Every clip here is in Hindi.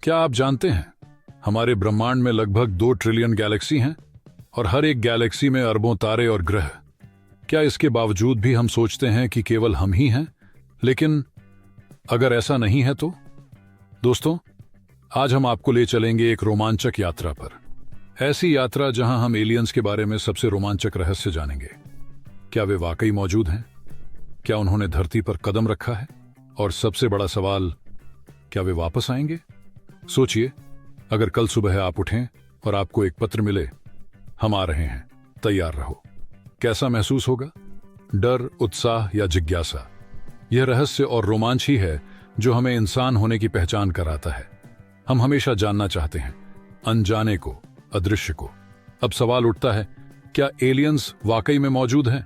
क्या आप जानते हैं हमारे ब्रह्मांड में लगभग 2 ट्रिलियन गैलेक्सी हैं और हर एक गैलेक्सी में अरबों तारे और ग्रह। क्या इसके बावजूद भी हम सोचते हैं कि केवल हम ही हैं? लेकिन अगर ऐसा नहीं है तो दोस्तों, आज हम आपको ले चलेंगे एक रोमांचक यात्रा पर। ऐसी यात्रा जहां हम एलियंस के बारे में सबसे रोमांचक रहस्य जानेंगे। क्या वे वाकई मौजूद हैं? क्या उन्होंने धरती पर कदम रखा है? और सबसे बड़ा सवाल, क्या वे वापस आएंगे? सोचिए, अगर कल सुबह आप उठें और आपको एक पत्र मिले, हम आ रहे हैं, तैयार रहो। कैसा महसूस होगा? डर, उत्साह या जिज्ञासा? यह रहस्य और रोमांच ही है जो हमें इंसान होने की पहचान कराता है। हम हमेशा जानना चाहते हैं, अनजाने को, अदृश्य को। अब सवाल उठता है, क्या एलियंस वाकई में मौजूद हैं?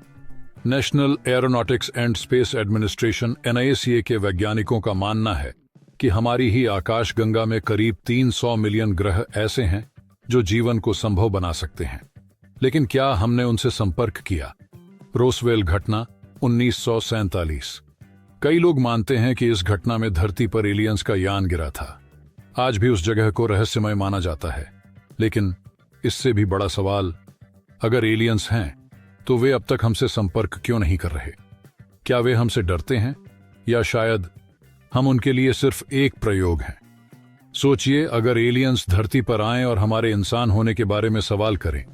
National aeronautics and space administration (NIACA) के वैज्ञानिकों का मानना है कि हमारी ही आकाशगंगा में करीब 300 मिलियन ग्रह ऐसे हैं जो जीवन को संभव बना सकते हैं। लेकिन क्या हमने उनसे संपर्क किया? रोसवेल घटना 1947। कई लोग मानते हैं कि इस घटना में धरती पर एलियंस का यान गिरा था। आज भी उस जगह को रहस्यमय माना जाता है। लेकिन इससे भी बड़ा सवाल, अगर एलियंस हैं तो वे अब तक हमसे संपर्क क्यों नहीं कर रहे? क्या वे हमसे डरते हैं, या शायद हम उनके लिए सिर्फ एक प्रयोग हैं? सोचिए, अगर एलियंस धरती पर आएं और हमारे इंसान होने के बारे में सवाल करें,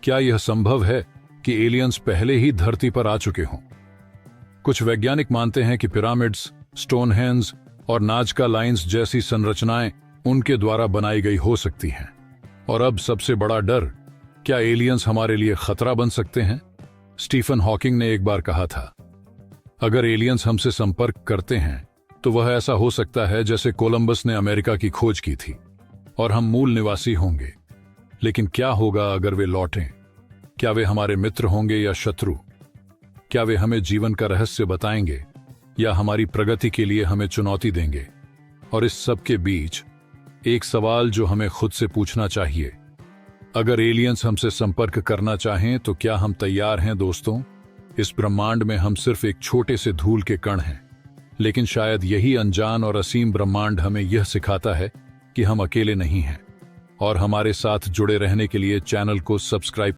क्या यह संभव है कि एलियंस पहले ही धरती पर आ चुके हों? कुछ वैज्ञानिक मानते हैं कि पिरामिड्स, स्टोनहेंज और नाजका लाइंस जैसी संरचनाएं उनके द्वारा बनाई गई हो सकती हैं। और अब सबसे बड़ा डर, क्या एलियंस हमारे लिए खतरा बन सकते हैं? स्टीफन हॉकिंग ने एक बार कहा था, अगर एलियंस हमसे संपर्क करते हैं तो वह ऐसा हो सकता है जैसे कोलंबस ने अमेरिका की खोज की थी और हम मूल निवासी होंगे। लेकिन क्या होगा अगर वे लौटें? क्या वे हमारे मित्र होंगे या शत्रु? क्या वे हमें जीवन का रहस्य बताएंगे या हमारी प्रगति के लिए हमें चुनौती देंगे? और इस सब के बीच एक सवाल जो हमें खुद से पूछना चाहिए, अगर एलियंस हमसे संपर्क करना चाहें तो क्या हम तैयार हैं? दोस्तों, इस ब्रह्मांड में हम सिर्फ एक छोटे से धूल के कण हैं, लेकिन शायद यही अनजान और असीम ब्रह्मांड हमें यह सिखाता है कि हम अकेले नहीं हैं। और हमारे साथ जुड़े रहने के लिए चैनल को सब्सक्राइब